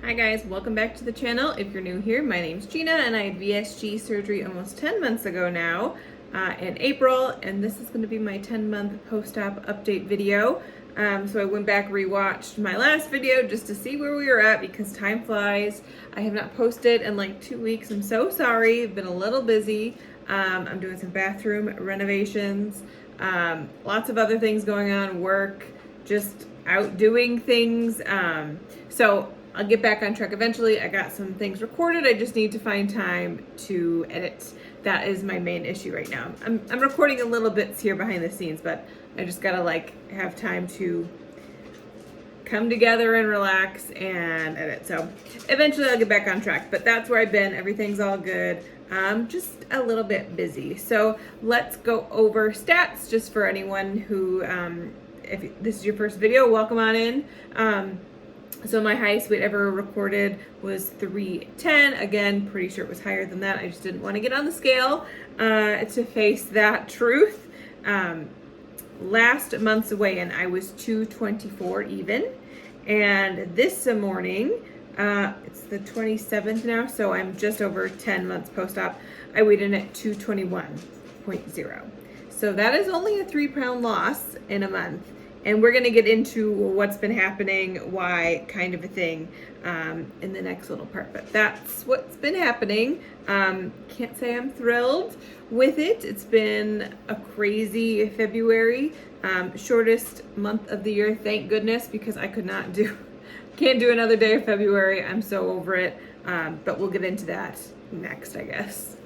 Hi guys, welcome back to the channel. If you're new here, my name's Gina and I had VSG surgery almost 10 months ago now in April, and this is going to be my 10-month post-op update video. So I went back, rewatched my last video just to see where we were at because time flies. I have not posted in like 2 weeks. I'm so sorry. I've been a little busy. I'm doing some bathroom renovations, lots of other things going on, work, just out doing things. So I'll get back on track eventually. I got some things recorded. I just need to find time to edit. That is my main issue right now. I'm recording a little bits here behind the scenes, but I just gotta have time to come together and relax and edit. So eventually I'll get back on track, but that's where I've been. Everything's all good. Just a little bit busy. So let's go over stats just for anyone who, if this is your first video, welcome on in. So my highest weight ever recorded was 310. Again, pretty sure it was higher than that. I just didn't want to get on the scale to face that truth. Last month's weigh-in, I was 224 even. And this morning, it's the 27th now, so I'm just over 10 months post-op. I weighed in at 221.0. So that is only a 3-pound loss in a month. And we're gonna get into what's been happening, why, kind of a thing, in the next little part. But that's what's been happening. Can't say I'm thrilled with it. It's been a crazy February, shortest month of the year, thank goodness, because I can't do another day of February. I'm so over it. But we'll get into that next, I guess.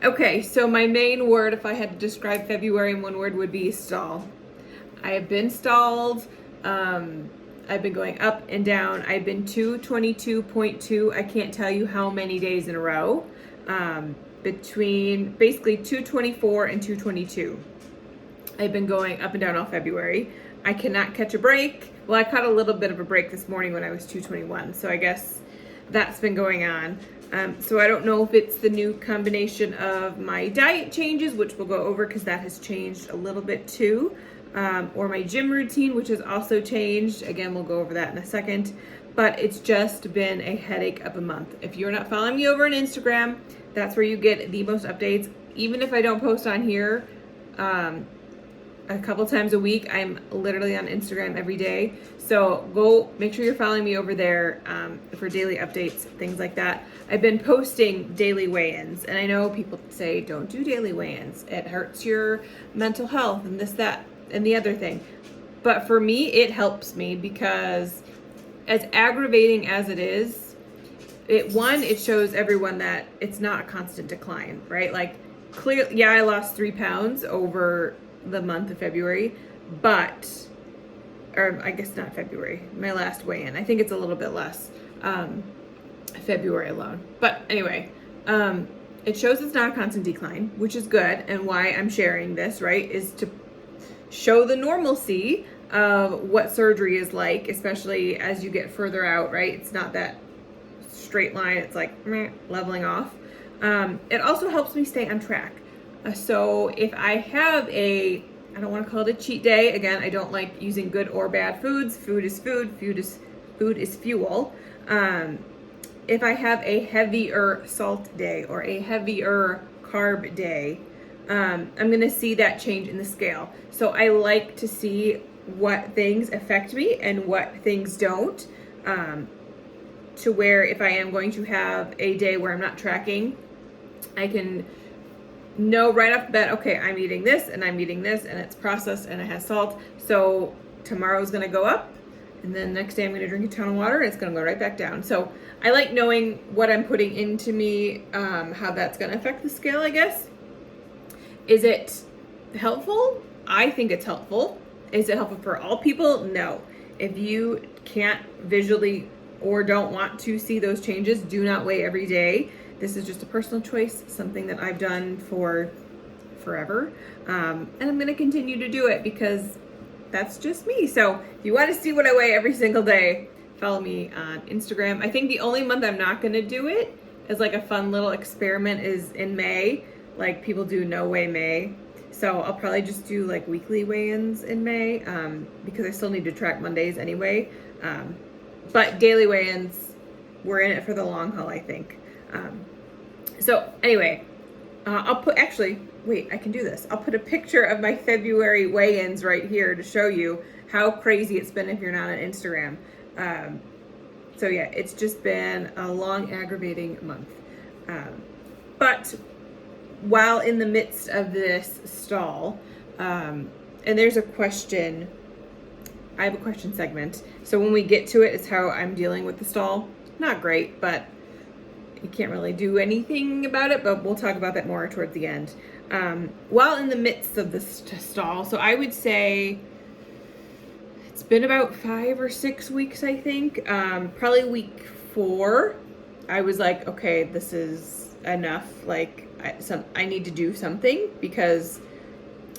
Okay, so my main word, if I had to describe February in one word, would be stall. I have been stalled. I've been going up and down. I've been 222.2. I can't tell you how many days in a row. Between basically 224 and 222. I've been going up and down all February. I cannot catch a break. Well, I caught a little bit of a break this morning when I was 221. So I guess that's been going on. So I don't know if it's the new combination of my diet changes, which we'll go over because that has changed a little bit too. Or my gym routine, which has also changed. Again, we'll go over that in a second. But it's just been a headache of a month. If you're not following me over on Instagram, that's where you get the most updates. Even if I don't post on here a couple times a week, I'm literally on Instagram every day. So go make sure you're following me over there for daily updates, things like that. I've been posting daily weigh-ins, and I know people say don't do daily weigh-ins. It hurts your mental health and this, that, and the other thing. But for me, it helps me because as aggravating as it is, it shows everyone that it's not a constant decline, right? Like clearly, yeah, I lost 3 pounds over the month of February, or I guess not February, my last weigh-in. I think it's a little bit less, February alone. But anyway, it shows it's not a constant decline, which is good. And why I'm sharing this, right, is to show the normalcy of what surgery is like, especially as you get further out, right? It's not that straight line. It's like meh, leveling off. It also helps me stay on track. So if I have I don't want to call it a cheat day. Again, I don't like using good or bad foods. Food is food. Food is fuel. If I have a heavier salt day or a heavier carb day, I'm going to see that change in the scale. So I like to see what things affect me and what things don't, to where if I am going to have a day where I'm not tracking, I can know right off the bat, okay, I'm eating this and I'm eating this and it's processed and it has salt. So tomorrow's going to go up, and then next day I'm going to drink a ton of water and it's going to go right back down. So I like knowing what I'm putting into me, how that's going to affect the scale, I guess. Is it helpful? I think it's helpful. Is it helpful for all people? No. If you can't visually or don't want to see those changes, do not weigh every day. This is just a personal choice, something that I've done for forever. And I'm going to continue to do it because that's just me. So if you want to see what I weigh every single day, follow me on Instagram. I think the only month I'm not going to do it as like a fun little experiment is in May. Like people do no weigh May. So I'll probably just do like weekly weigh-ins in May because I still need to track Mondays anyway. but daily weigh-ins, we're in it for the long haul, I think. So anyway, I'll put, actually, wait, I can do this. I'll put a picture of my February weigh-ins right here to show you how crazy it's been if you're not on Instagram. So yeah, it's just been a long, aggravating month. But while in the midst of this stall, and there's a question, I have a question segment. So when we get to it, it's how I'm dealing with the stall. Not great, but you can't really do anything about it, but we'll talk about that more towards the end. While in the midst of the stall, so I would say it's been about 5 or 6 weeks, I think. Probably week 4, I was like, okay, this is enough. Like, I need to do something, because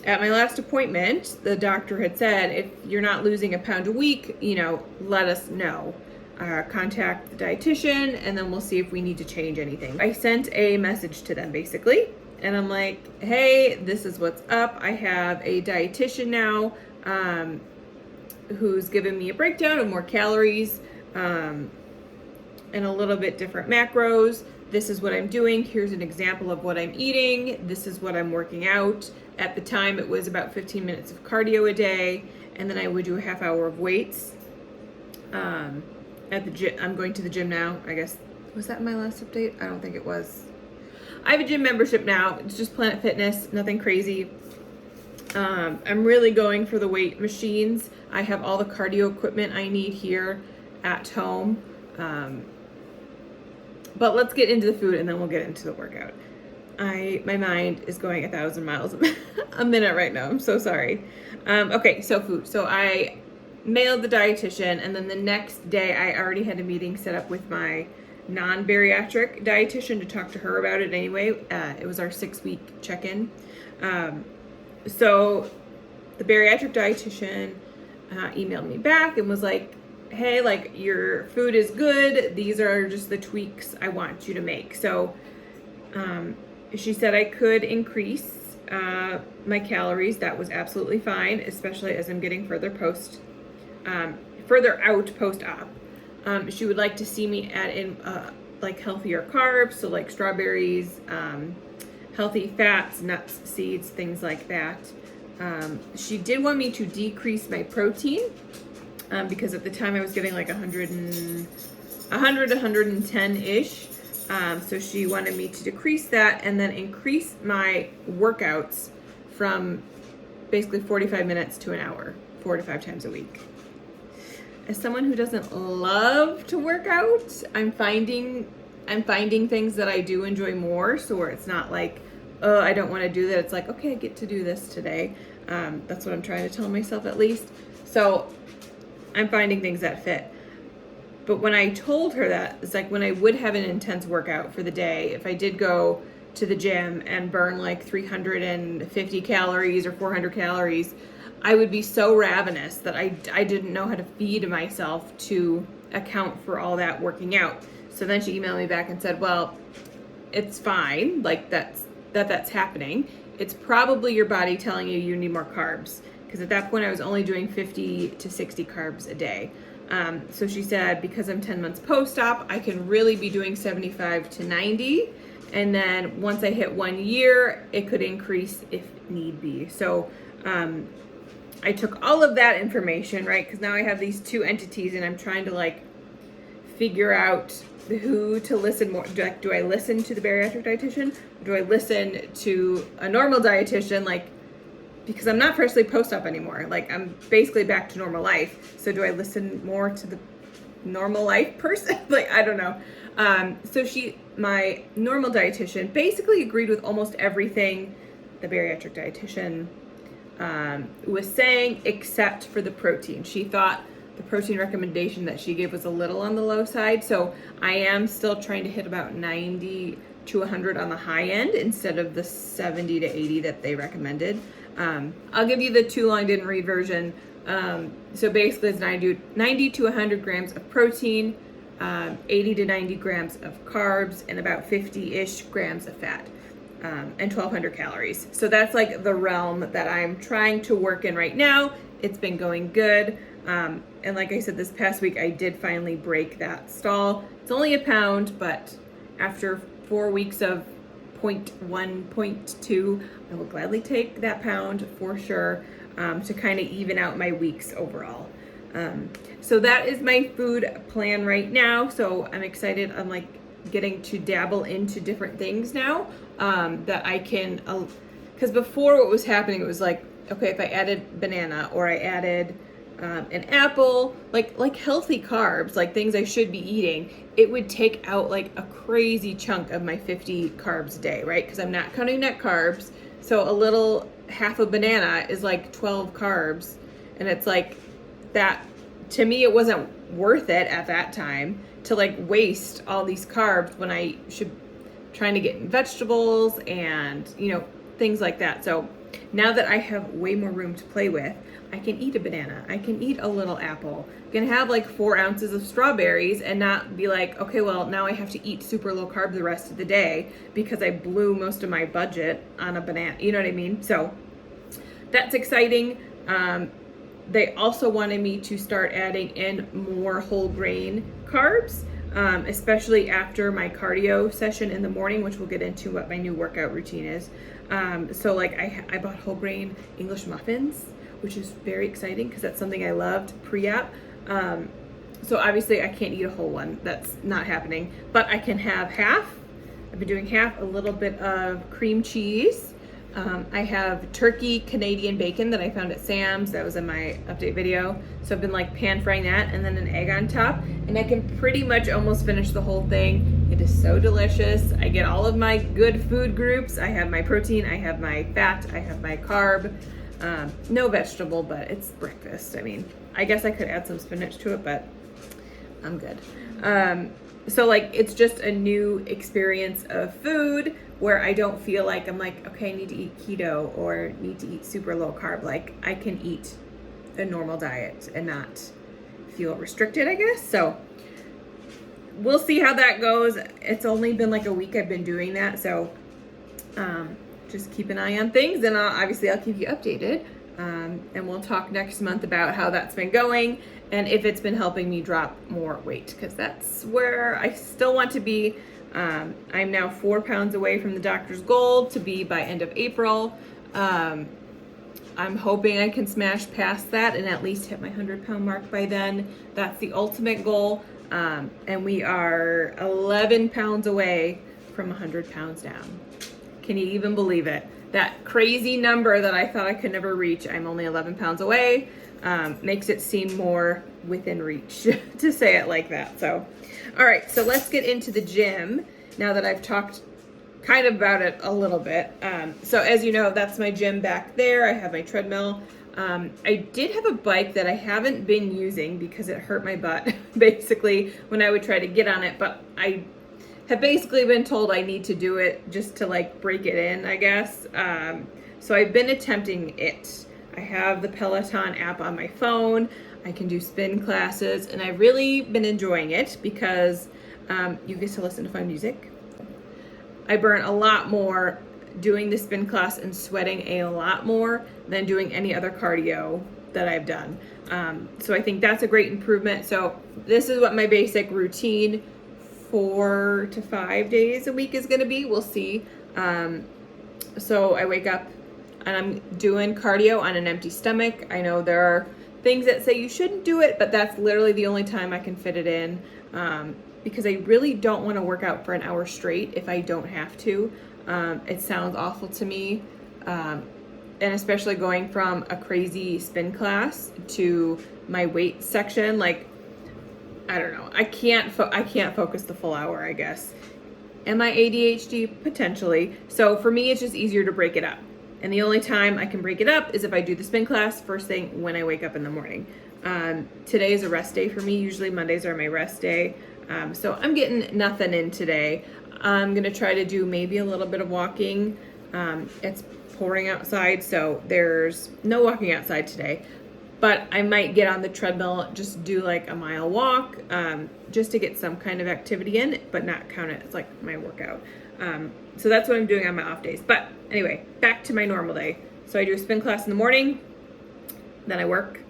at my last appointment, the doctor had said, if you're not losing a pound a week, let us know. Contact the dietitian, and then we'll see if we need to change anything. I sent a message to them basically, and I'm like, hey, this is what's up. I have a dietitian now who's given me a breakdown of more calories and a little bit different macros. This is what I'm doing. Here's an example of what I'm eating. This is what I'm working out. At the time, it was about 15 minutes of cardio a day, and then I would do a half hour of weights. At the gym, I'm going to the gym now. I guess, was that my last update? I don't think it was. I have a gym membership now. It's just Planet Fitness, nothing crazy. I'm really going for the weight machines. I have all the cardio equipment I need here at home. But let's get into the food, and then we'll get into the workout. My mind is going 1,000 miles a minute right now. I'm so sorry. Okay, so food. So I mailed the dietitian, and then the next day I already had a meeting set up with my non-bariatric dietitian to talk to her about it anyway. It was our 6-week check-in. So the bariatric dietitian emailed me back and was like, hey, like, your food is good. These are just the tweaks I want you to make. So she said I could increase my calories. That was absolutely fine, especially as I'm getting further out post-op. She would like to see me add in like healthier carbs, so like strawberries, healthy fats, nuts, seeds, things like that. She did want me to decrease my protein because at the time I was getting like 110-ish. So she wanted me to decrease that and then increase my workouts from basically 45 minutes to an hour, 4 to 5 times a week. As someone who doesn't love to work out, I'm finding things that I do enjoy more. So where it's not like, oh, I don't want to do that. It's like, okay, I get to do this today. That's what I'm trying to tell myself at least. So I'm finding things that fit. But when I told her that, it's like when I would have an intense workout for the day, if I did go to the gym and burn like 350 calories or 400 calories, I would be so ravenous that I didn't know how to feed myself to account for all that working out. So then she emailed me back and said, well, it's fine, like that's happening. It's probably your body telling you need more carbs. Because at that point I was only doing 50 to 60 carbs a day. So she said, because I'm 10 months post-op, I can really be doing 75 to 90. And then once I hit 1 year, it could increase if need be. So I took all of that information, right? Because now I have these two entities and I'm trying to like figure out who to listen more. Do I listen to the bariatric dietitian? Do I listen to a normal dietitian? Like, because I'm not freshly post-op anymore. Like, I'm basically back to normal life. So do I listen more to the normal life person? Like, I don't know. So my normal dietitian basically agreed with almost everything the bariatric dietitian was saying, except for the protein. She thought the protein recommendation that she gave was a little on the low side. So I am still trying to hit about 90 to 100 on the high end instead of the 70 to 80 that they recommended. I'll give you the too long didn't read version. So basically it's 90 to 100 grams of protein, 80 to 90 grams of carbs, and about 50-ish grams of fat, and 1,200 calories. So that's like the realm that I'm trying to work in right now. It's been going good. And like I said, this past week, I did finally break that stall. It's only a pound, but after 4 weeks of 0.1, 0.2, I will gladly take that pound for sure, to kind of even out my weeks overall. So that is my food plan right now. So I'm excited. I'm like getting to dabble into different things now, that I can, because before what was happening, it was like, okay, if I added banana or I added an apple, like healthy carbs, like things I should be eating, it would take out like a crazy chunk of my 50 carbs a day, right? Because I'm not counting net carbs. So a little half a banana is like 12 carbs. And it's like that, to me, it wasn't worth it at that time to like waste all these carbs when I should trying to get in vegetables and, you know, things like that. So now that I have way more room to play with, I can eat a banana, I can eat a little apple, I can have like 4 ounces of strawberries and not be like, okay, well, now I have to eat super low carb the rest of the day because I blew most of my budget on a banana. You know what I mean? So that's exciting. They also wanted me to start adding in more whole grain carbs, especially after my cardio session in the morning, which we'll get into what my new workout routine is. So like I bought whole grain English muffins, which is very exciting because that's something I loved pre-op. So obviously I can't eat a whole one. That's not happening, but I can have half. I've been doing half, a little bit of cream cheese. I have turkey Canadian bacon that I found at Sam's. That was in my update video. So I've been like pan frying that and then an egg on top. And I can pretty much almost finish the whole thing. It is so delicious. I get all of my good food groups. I have my protein, I have my fat, I have my carb. No vegetable, but it's breakfast. I mean, I guess I could add some spinach to it, but I'm good. So like, it's just a new experience of food where I don't feel like I'm like, okay, I need to eat keto or need to eat super low carb. Like I can eat a normal diet and not feel restricted, I guess. So we'll see how that goes. It's only been like a week I've been doing that. So, just keep an eye on things and I'll keep you updated. And we'll talk next month about how that's been going and if it's been helping me drop more weight, because that's where I still want to be. I'm now 4 pounds away from the doctor's goal to be by end of April. I'm hoping I can smash past that and at least hit my 100-pound mark by then. That's the ultimate goal. And we are 11 pounds away from 100 pounds down. Can you even believe it? That crazy number that I thought I could never reach, I'm only 11 pounds away, makes it seem more within reach to say it like that. So, all right, so let's get into the gym now that I've talked kind of about it a little bit. So as you know, that's my gym back there. I have my treadmill. I did have a bike that I haven't been using because it hurt my butt basically when I would try to get on it, but I have basically been told I need to do it just to like break it in, I guess. So I've been attempting it. I have the Peloton app on my phone. I can do spin classes and I've really been enjoying it because you get to listen to fun music. I burn a lot more doing the spin class and sweating a lot more than doing any other cardio that I've done. So I think that's a great improvement. So this is what my basic routine 4 to 5 days a week is going to be. We'll see. So I wake up and I'm doing cardio on an empty stomach. I know there are things that say you shouldn't do it, but that's literally the only time I can fit it in, because I really don't want to work out for an hour straight if I don't have to. It sounds awful to me, and especially going from a crazy spin class to my weight section, like, I don't know. I can't focus the full hour, I guess. Am I ADHD? Potentially. So for me, it's just easier to break it up. And the only time I can break it up is if I do the spin class first thing when I wake up in the morning. Today is a rest day for me. Usually Mondays are my rest day. So I'm getting nothing in today. I'm going to try to do maybe a little bit of walking. It's pouring outside, so there's no walking outside today. But I might get on the treadmill, just do like a mile walk, just to get some kind of activity in, but not count it as like my workout. So that's what I'm doing on my off days. But anyway, back to my normal day. So I do a spin class in the morning, then I work.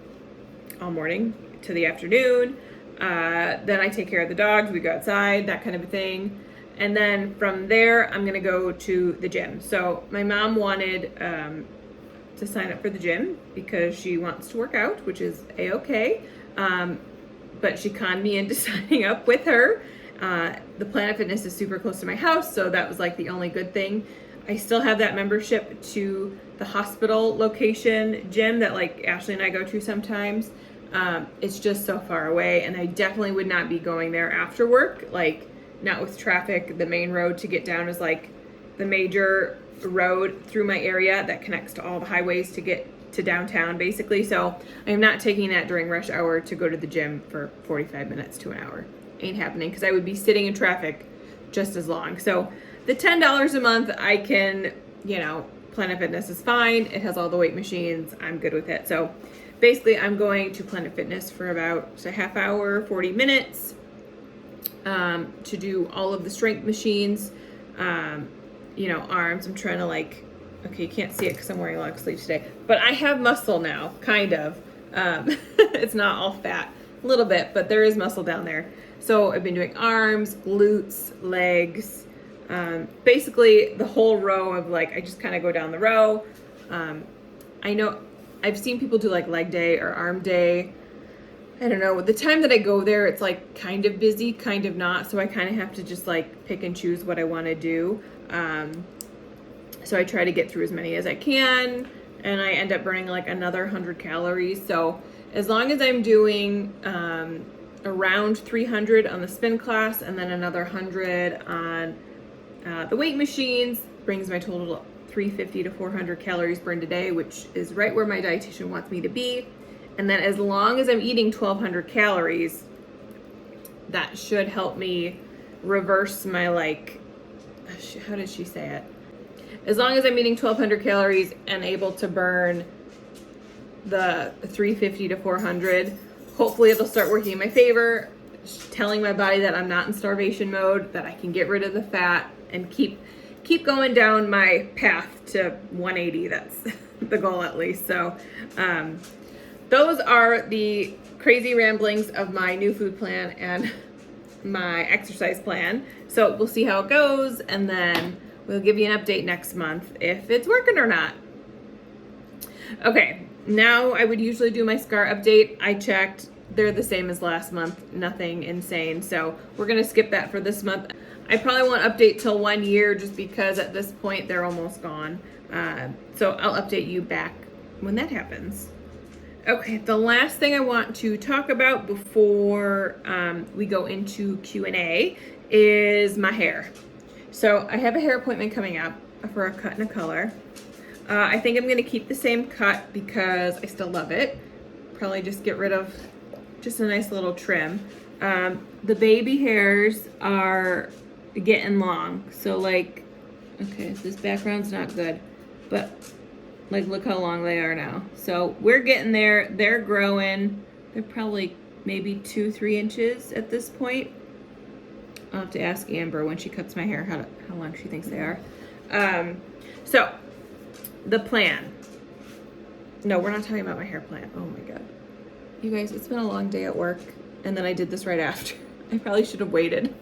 all morning to the afternoon. Then I take care of the dogs. We go outside, that kind of a thing. And then from there, I'm gonna go to the gym. So my mom wanted to sign up for the gym because she wants to work out, which is a-okay. But she conned me into signing up with her. The Planet Fitness is super close to my house, so that was like the only good thing. I still have that membership to the hospital location gym that like Ashley and I go to sometimes. It's just so far away, and I definitely would not be going there after work, like not with traffic. The main road to get down is like the major road through my area that connects to all the highways to get to downtown basically. So I'm not taking that during rush hour to go to the gym for 45 minutes to an hour. Ain't happening, because I would be sitting in traffic just as long. So the $10 a month, I can, Planet Fitness is fine. It has all the weight machines. I'm good with it. So basically I'm going to Planet Fitness for about a half hour, 40 minutes to do all of the strength machines, arms. I'm trying to okay, you can't see it because I'm wearing long sleeves today, but I have muscle now, kind of. It's not all fat, a little bit, but there is muscle down there. So I've been doing arms, glutes, legs, basically the whole row of I just kind of go down the row. I know I've seen people do leg day or arm day. I don't know. The time that I go there, it's kind of busy, kind of not. So I kind of have to just pick and choose what I want to do. So I try to get through as many as I can, and I end up burning another 100 calories. So as long as I'm doing around 300 on the spin class and then another 100 on the weight machines, brings my total 350 to 400 calories burned a day, which is right where my dietitian wants me to be. And then as long as I'm eating 1,200 calories, that should help me reverse my how did she say it? As long as I'm eating 1,200 calories and able to burn the 350 to 400, hopefully it'll start working in my favor, telling my body that I'm not in starvation mode, that I can get rid of the fat and keep going down my path to 180. That's the goal, at least. So those are the crazy ramblings of my new food plan and my exercise plan. So we'll see how it goes, and then we'll give you an update next month if it's working or not. Okay, now I would usually do my scar update. I checked, they're the same as last month, nothing insane. So we're gonna skip that for this month. I probably won't update till 1 year just because at this point they're almost gone. So I'll update you back when that happens. Okay, the last thing I want to talk about before we go into Q&A is my hair. So I have a hair appointment coming up for a cut and a color. I think I'm gonna keep the same cut because I still love it. Probably just get rid of just a nice little trim. The baby hairs are getting long. So okay, this background's not good, but look how long they are now. So we're getting there. They're growing. They're probably maybe 2-3 inches at this point. I'll have to ask Amber when she cuts my hair how long she thinks they are. So the plan. No, we're not talking about my hair plan. Oh my God. You guys, it's been a long day at work, and then I did this right after. I probably should have waited.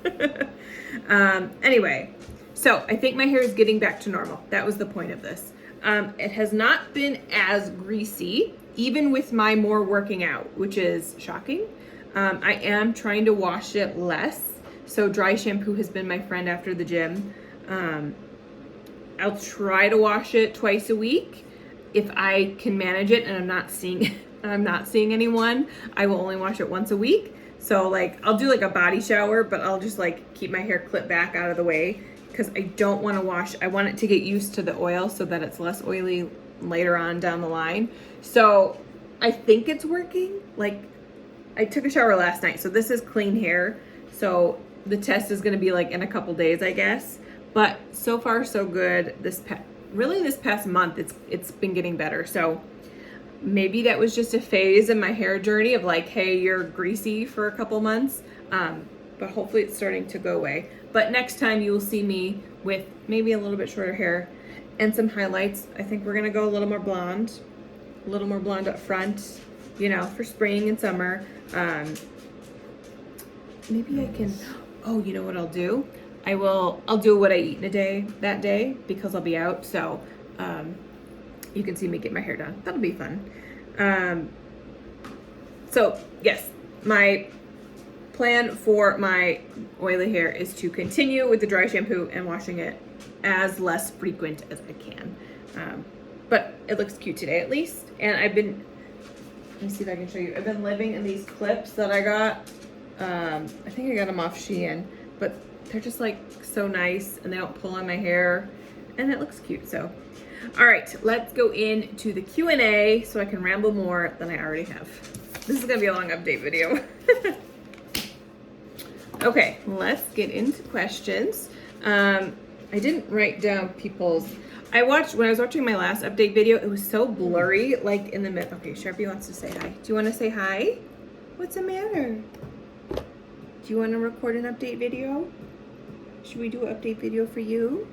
Anyway, so I think my hair is getting back to normal. That was the point of this. It has not been as greasy, even with my more working out, which is shocking. I am trying to wash it less. So dry shampoo has been my friend after the gym. I'll try to wash it twice a week. If I can manage it and I'm not seeing anyone, I will only wash it once a week. So I'll do a body shower, but I'll just keep my hair clipped back out of the way because I don't want to wash. I want it to get used to the oil so that it's less oily later on down the line. So I think it's working. I took a shower last night, so this is clean hair. So the test is going to be in a couple days, I guess. But so far so good. This past month, it's been getting better. So maybe that was just a phase in my hair journey of hey, you're greasy for a couple months. But hopefully it's starting to go away. But next time you will see me with maybe a little bit shorter hair and some highlights. I think we're gonna go a little more blonde up front, you know, for spring and summer. Maybe I can, oh, you know what I'll do? I'll do what I eat in a day that day because I'll be out. So you can see me get my hair done. That'll be fun. So yes, my plan for my oily hair is to continue with the dry shampoo and washing it as less frequent as I can. But it looks cute today at least. And let me see if I can show you. I've been living in these clips that I got. I think I got them off Shein, but they're just like so nice and they don't pull on my hair and it looks cute. So, all right, let's go into the Q&A so I can ramble more than I already have. This is gonna be a long update video. Okay, let's get into questions. I didn't write down people's. When I was watching my last update video, it was so blurry, like in the middle. Okay, Sharpie wants to say hi. Do you want to say hi? What's the matter? Do you want to record an update video? Should we do an update video for you?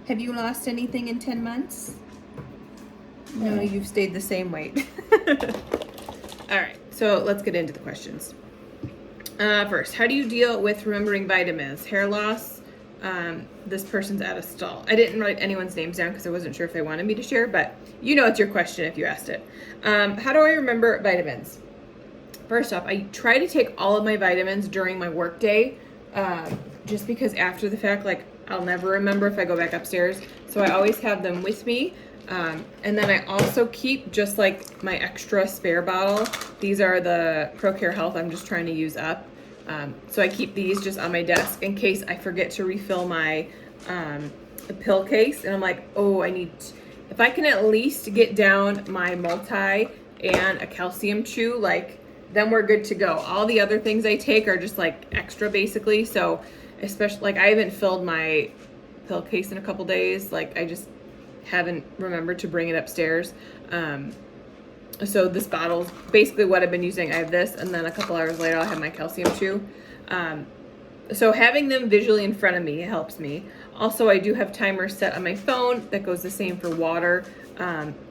Have you lost anything in 10 months? No, you've stayed the same weight. All right, so let's get into the questions. First, how do you deal with remembering vitamins? Hair loss, this person's at a stall. I didn't write anyone's names down because I wasn't sure if they wanted me to share, but you know it's your question if you asked it. How do I remember vitamins? First off, I try to take all of my vitamins during my work day, just because after the fact, like I'll never remember if I go back upstairs. So I always have them with me. And then I also keep just like my extra spare bottle. These are the ProCare Health I'm just trying to use up. So I keep these just on my desk in case I forget to refill my pill case. And I'm like, oh, if I can at least get down my multi and a calcium chew, like then we're good to go. All the other things I take are just like extra basically. So especially like I haven't filled my pill case in a couple days. Like I just haven't remembered to bring it upstairs. So this bottle's basically what I've been using. I have this, and then a couple hours later I'll have my calcium chew. So having them visually in front of me helps me. Also, I do have timers set on my phone that goes the same for water.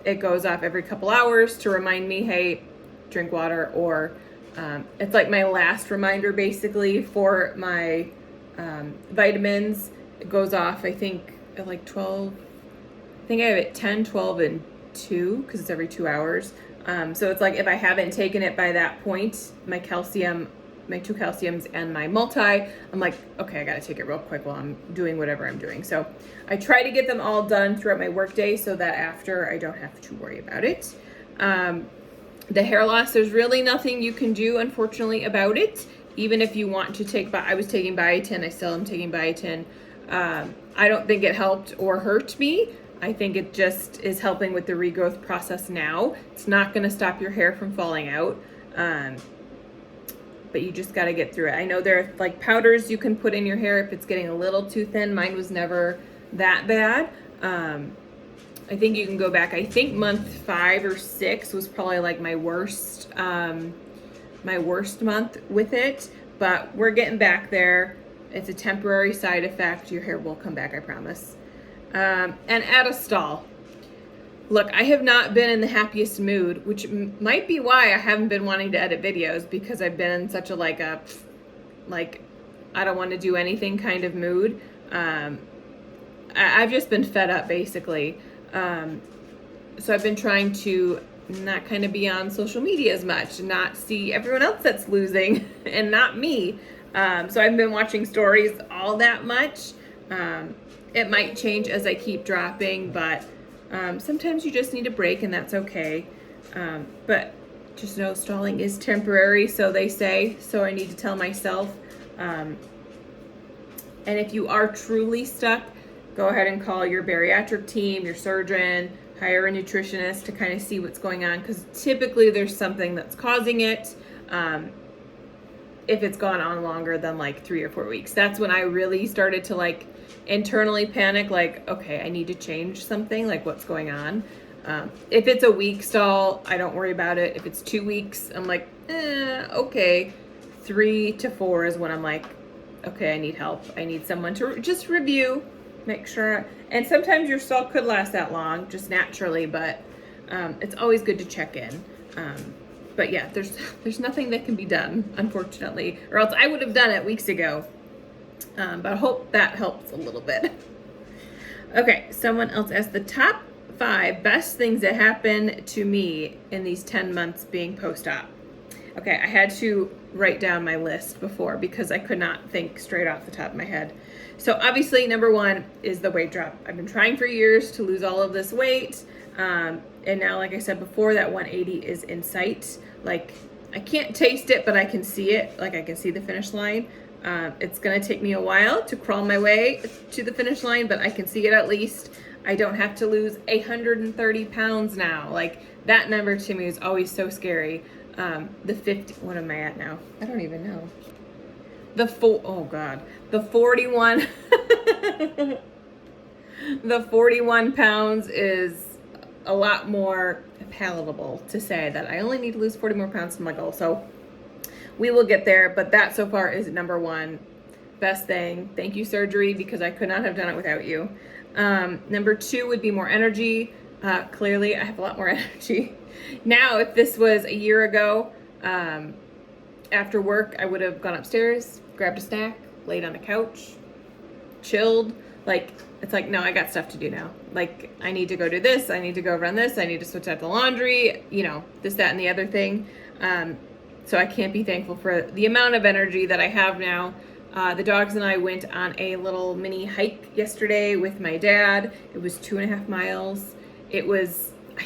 It goes off every couple hours to remind me, hey, drink water, or it's like my last reminder basically for my vitamins. It goes off, I think, at like 12. I think I have it 10, 12, and 2 because it's every 2 hours. So it's like if I haven't taken it by that point, my calcium, my 2 calciums and my multi, I'm like, okay, I got to take it real quick while I'm doing whatever I'm doing. So I try to get them all done throughout my workday so that after I don't have to worry about it. The hair loss, there's really nothing you can do, unfortunately, about it. Even if you want to take, I was taking biotin, I still am taking biotin. I don't think it helped or hurt me. I think it just is helping with the regrowth process now. It's not going to stop your hair from falling out, but you just got to get through it. I know there are like powders you can put in your hair if it's getting a little too thin. Mine was never that bad. I think you can go back. I think month 5 or 6 was probably like my worst month with it, but we're getting back there. It's a temporary side effect. Your hair will come back, I promise. And at a stall. Look, I have not been in the happiest mood, which might be why I haven't been wanting to edit videos, because I've been in such a like I don't want to do anything kind of mood. I've just been fed up basically. So I've been trying to not kind of be on social media as much, not see everyone else that's losing and not me. So I've been watching stories all that much. It might change as I keep dropping, but sometimes you just need a break and that's okay. But just know stalling is temporary, so they say, so I need to tell myself. And if you are truly stuck, go ahead and call your bariatric team, your surgeon, hire a nutritionist to kind of see what's going on, because typically there's something that's causing it. If it's gone on longer than like 3 or 4 weeks, that's when I really started to like internally panic, like, okay, I need to change something, like what's going on. If it's a week stall, I don't worry about it. If it's 2 weeks, I'm like, okay. 3 to 4 is when I'm like, okay, I need help. I need someone to just review, make sure. And sometimes your stall could last that long, just naturally, but it's always good to check in. But yeah, there's nothing that can be done, unfortunately, or else I would have done it weeks ago. But I hope that helps a little bit. Okay, someone else asked the top 5 best things that happened to me in these 10 months being post-op. Okay, I had to write down my list before because I could not think straight off the top of my head. So obviously, number 1 is the weight drop. I've been trying for years to lose all of this weight. And now, like I said before, that 180 is in sight. Like, I can't taste it, but I can see it. Like, I can see the finish line. It's gonna take me a while to crawl my way to the finish line, but I can see it at least. I don't have to lose 130 pounds now. Like, that number to me is always so scary. The 50, what am I at now? I don't even know. The 41, the 41 pounds is a lot more palatable to say that I only need to lose 40 more pounds to my goal. So we will get there, but that so far is number 1. Best thing. Thank you, surgery, because I could not have done it without you. Number 2 would be more energy. Clearly, I have a lot more energy. Now, if this was a year ago, after work, I would have gone upstairs, grabbed a snack, laid on the couch, chilled. Like, it's like, no, I got stuff to do now. Like, I need to go do this. I need to go run this. I need to switch out the laundry, this, that, and the other thing. So I can't be thankful for the amount of energy that I have now. The dogs and I went on a little mini hike yesterday with my dad. It was 2.5 miles. I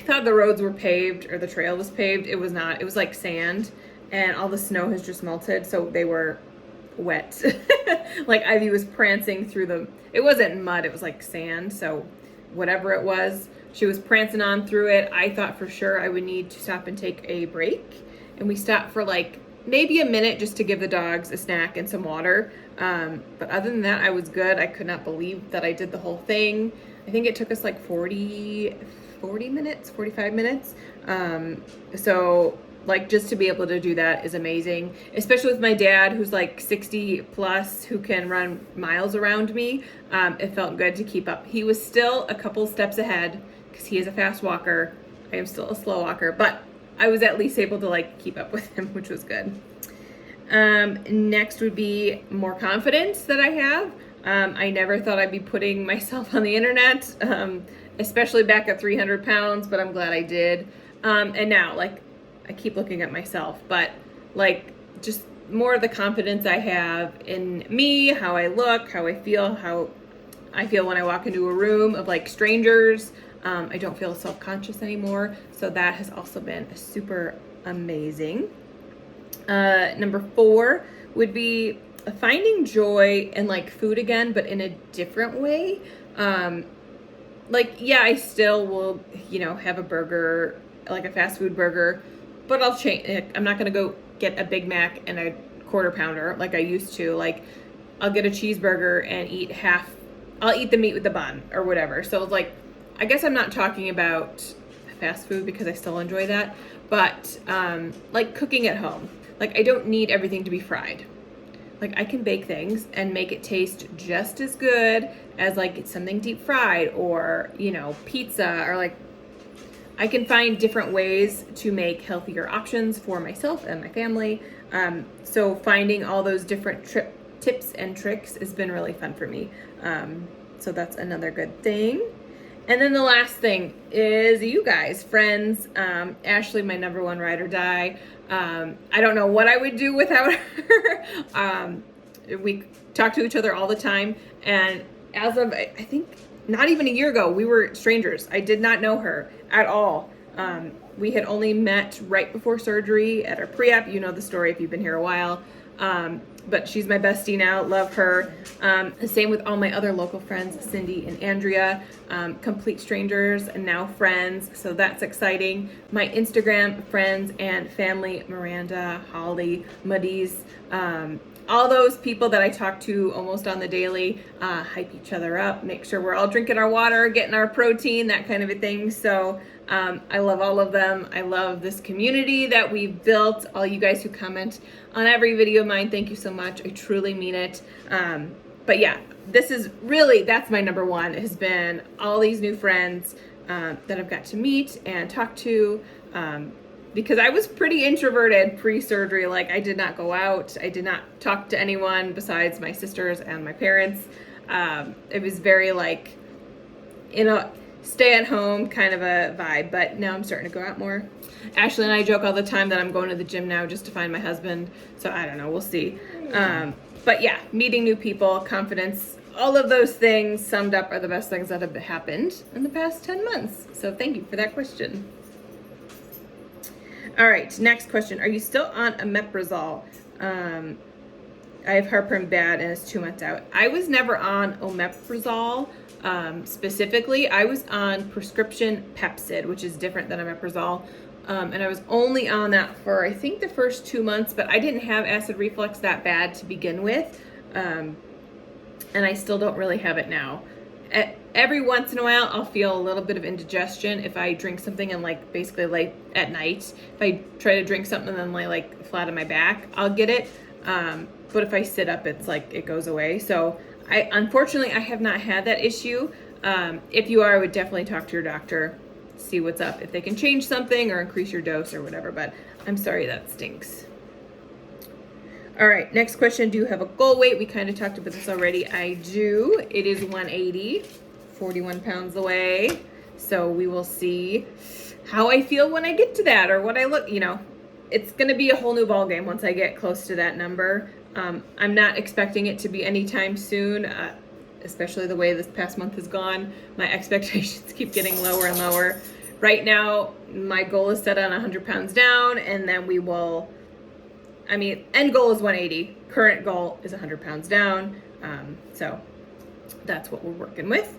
thought the roads were paved or the trail was paved. It was not. It was like sand, and all the snow has just melted, so they were wet. Like, Ivy was prancing through it wasn't mud, it was like sand, so whatever it was, she was prancing on through it. I thought for sure I would need to stop and take a break. And we stopped for like maybe a minute just to give the dogs a snack and some water. But other than that, I was good. I could not believe that I did the whole thing. I think it took us like 45 minutes. So like, just to be able to do that is amazing, especially with my dad, who's like 60 plus, who can run miles around me. It felt good to keep up. He was still a couple steps ahead because he is a fast walker. I am still a slow walker, but I was at least able to like keep up with him, which was good. Next would be more confidence that I have. I never thought I'd be putting myself on the internet, especially back at 300 pounds, but I'm glad I did. And now, like, I keep looking at myself, but like, just more of the confidence I have in me, how I look, how I feel when I walk into a room of like strangers. I don't feel self-conscious anymore. So that has also been super amazing. Number 4 would be finding joy in like food again, but in a different way. Like, yeah, I still will, have a burger, like a fast food burger, but I'll change. I'm not going to go get a Big Mac and a quarter pounder like I used to. Like, I'll get a cheeseburger and I'll eat the meat with the bun or whatever. So it's like, I guess I'm not talking about fast food because I still enjoy that, but like cooking at home. Like, I don't need everything to be fried. Like, I can bake things and make it taste just as good as like something deep fried or, pizza, or like, I can find different ways to make healthier options for myself and my family. So finding all those different tips and tricks has been really fun for me. So that's another good thing. And then the last thing is you guys, friends. Ashley, my number 1 ride or die. I don't know what I would do without her. We talk to each other all the time. And as of, I think, not even a year ago, we were strangers. I did not know her at all. We had only met right before surgery at our pre-op. You know the story if you've been here a while. But she's my bestie now. Love her. Same with all my other local friends, Cindy and Andrea. Complete strangers and now friends. So that's exciting. My Instagram friends and family, Miranda, Holly, Muddies, all those people that I talk to almost on the daily, hype each other up, make sure we're all drinking our water, getting our protein, that kind of a thing. So I love all of them. I love this community that we've built. All you guys who comment on every video of mine, thank you so much. I truly mean it. But yeah, that's my number 1, has been all these new friends that I've got to meet and talk to. because I was pretty introverted pre-surgery. Like, I did not go out. I did not talk to anyone besides my sisters and my parents. It was very like, stay at home kind of a vibe, but now I'm starting to go out more. Ashley and I joke all the time that I'm going to the gym now just to find my husband. So I don't know, we'll see. But yeah, meeting new people, confidence, all of those things summed up are the best things that have happened in the past 10 months. So thank you for that question. All right, next question. Are you still on omeprazole? I have heartburn bad and it's 2 months out. I was never on omeprazole specifically. I was on prescription Pepcid, which is different than omeprazole. And I was only on that for, I think, the first 2 months, but I didn't have acid reflux that bad to begin with. And I still don't really have it now. Every once in a while, I'll feel a little bit of indigestion if I drink something and like basically late at night. If I try to drink something and then lay like flat on my back, I'll get it. But if I sit up, it's like it goes away. So unfortunately, I have not had that issue. If you are, I would definitely talk to your doctor, see what's up, if they can change something or increase your dose or whatever, but I'm sorry that stinks. All right, next question. Do you have a goal weight? We kind of talked about this already. I do. It is 180, 41 pounds away. So we will see how I feel when I get to that, or what I look, it's going to be a whole new ball game once I get close to that number. I'm not expecting it to be anytime soon, especially the way this past month has gone. My expectations keep getting lower and lower. Right now, my goal is set on 100 pounds down, and then we will, end goal is 180. Current goal is 100 pounds down. So that's what we're working with.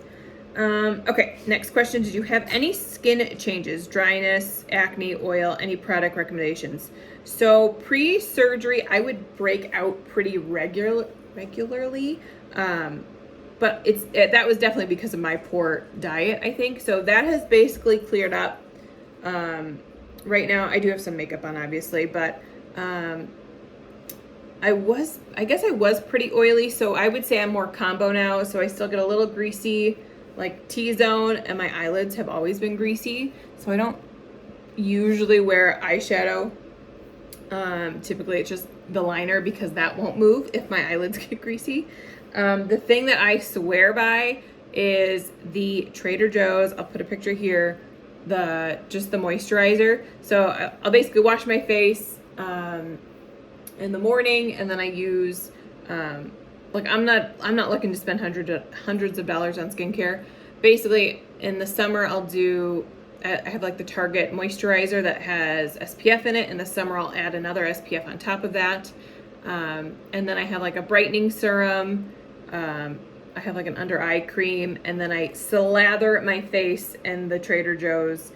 Okay, next question. Did you have any skin changes, dryness, acne, oil, any product recommendations? So pre-surgery, I would break out pretty regularly. But that was definitely because of my poor diet, I think. So that has basically cleared up. Right now, I do have some makeup on, obviously, but I guess I was pretty oily, so I would say I'm more combo now. So I still get a little greasy, like T-zone, and my eyelids have always been greasy. So I don't usually wear eyeshadow. Typically it's just the liner because that won't move if my eyelids get greasy. The thing that I swear by is the Trader Joe's, I'll put a picture here, just the moisturizer. So I'll basically wash my face in the morning, and then I use I'm not looking to spend hundreds of dollars on skincare. Basically in the summer I have like the Target moisturizer that has SPF in it. In the summer I'll add another SPF on top of that. And then I have like a brightening serum. I have like an under eye cream, and then I slather my face in the Trader Joe's.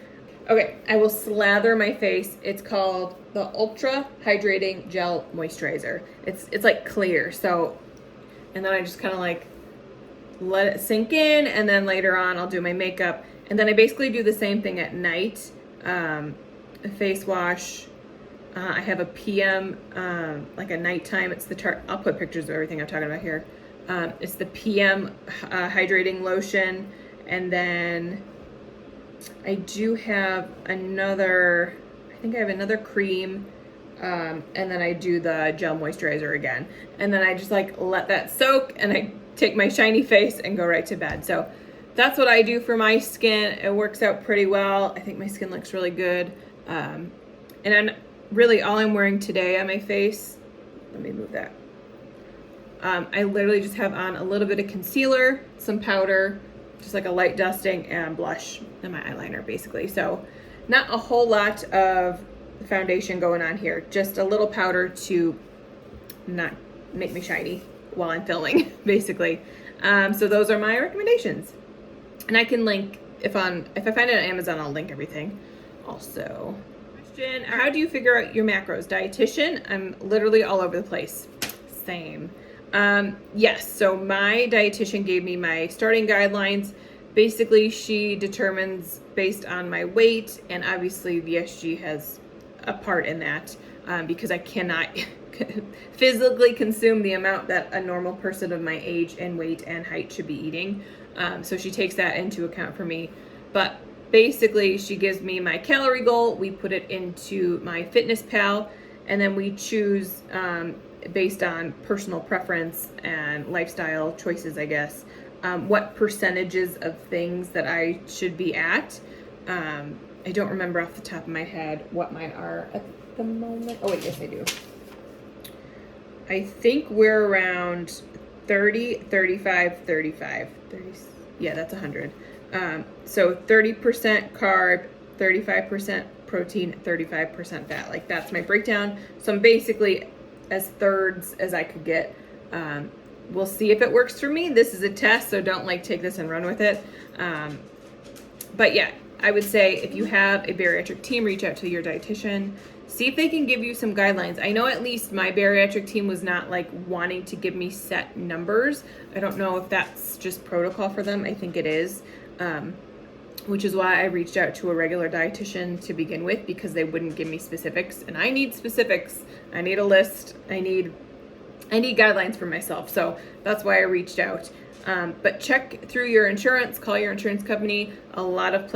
Okay, I will slather my face. It's called the Ultra Hydrating Gel Moisturizer. It's like clear. So, and then I just kind of like let it sink in, and then later on I'll do my makeup. And then I basically do the same thing at night. A face wash. I have a PM, like a nighttime. It's I'll put pictures of everything I'm talking about here. It's the PM hydrating lotion. And then I do have I think I have another cream. And then I do the gel moisturizer again. And then I just like let that soak, and I take my shiny face and go right to bed. So that's what I do for my skin. It works out pretty well. I think my skin looks really good. And really all I'm wearing today on my face, let me move that. I literally just have on a little bit of concealer, some powder, just like a light dusting, and blush and my eyeliner basically. So not a whole lot of foundation going on here, just a little powder to not make me shiny while I'm filming basically. So those are my recommendations. And I can link, if I find it on Amazon, I'll link everything also. Question, how do you figure out your macros? Dietitian? I'm literally all over the place. Same. Yes, so my dietitian gave me my starting guidelines. Basically, she determines based on my weight, and obviously VSG has a part in that because I cannot physically consume the amount that a normal person of my age and weight and height should be eating. So she takes that into account for me. But basically she gives me my calorie goal. We put it into my Fitness Pal, and then we choose based on personal preference and lifestyle choices, I guess, what percentages of things that I should be at. I don't remember off the top of my head what mine are at the moment. Oh wait, yes I do. I think we're around 30, 35, 35. 30, yeah, that's 100. So 30% carb, 35% protein, 35% fat. Like that's my breakdown. So I'm basically as thirds as I could get. We'll see if it works for me. This is a test, so don't like take this and run with it. But yeah, I would say if you have a bariatric team, reach out to your dietitian. See if they can give you some guidelines. I know at least my bariatric team was not like wanting to give me set numbers. I don't know if that's just protocol for them. I think it is, which is why I reached out to a regular dietitian to begin with, because they wouldn't give me specifics, and I need specifics. I need a list. I need guidelines for myself. So that's why I reached out. But check through your insurance, call your insurance company. A lot of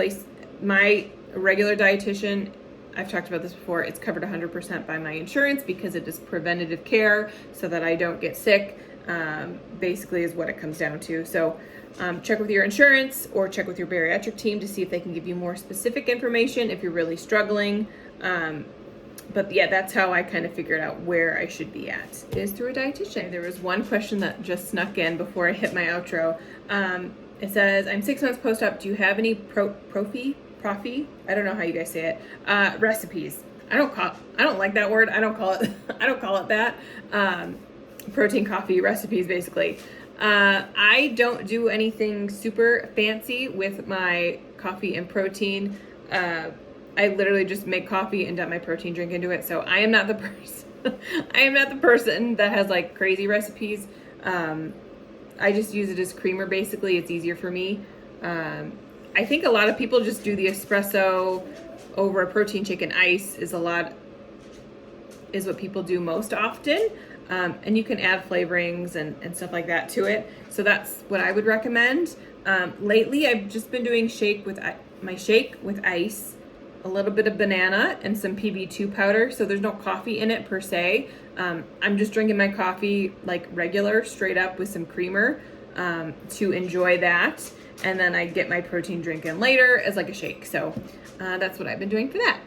my regular dietitian, I've talked about this before, it's covered 100% by my insurance because it is preventative care so that I don't get sick, basically is what it comes down to. So check with your insurance or check with your bariatric team to see if they can give you more specific information if you're really struggling. But yeah, that's how I kind of figured out where I should be at, is through a dietitian. There was one question that just snuck in before I hit my outro. It says, I'm 6 months post-op. Do you have any profi? I don't know how you guys say it. Recipes. I don't like that word. I don't call it that. Protein coffee recipes, basically. I don't do anything super fancy with my coffee and protein. I literally just make coffee and dump my protein drink into it. So I am not the person. I am not the person that has like crazy recipes. I just use it as creamer. Basically, it's easier for me. I think a lot of people just do the espresso over a protein shake and ice is what people do most often. And you can add flavorings and stuff like that to it. So that's what I would recommend. Lately, I've just been doing my shake with ice, a little bit of banana, and some PB2 powder. So there's no coffee in it per se. I'm just drinking my coffee like regular, straight up with some creamer to enjoy that. And then I get my protein drink in later as like a shake. So that's what I've been doing for that.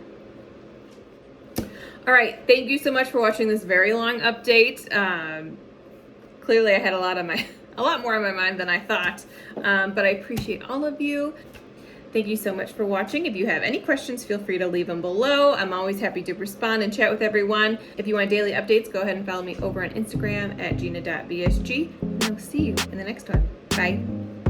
All right, thank you so much for watching this very long update. Clearly I had a lot more on my mind than I thought, but I appreciate all of you. Thank you so much for watching. If you have any questions, feel free to leave them below. I'm always happy to respond and chat with everyone. If you want daily updates, go ahead and follow me over on Instagram at GinaVSG, and I'll see you in the next one. Bye.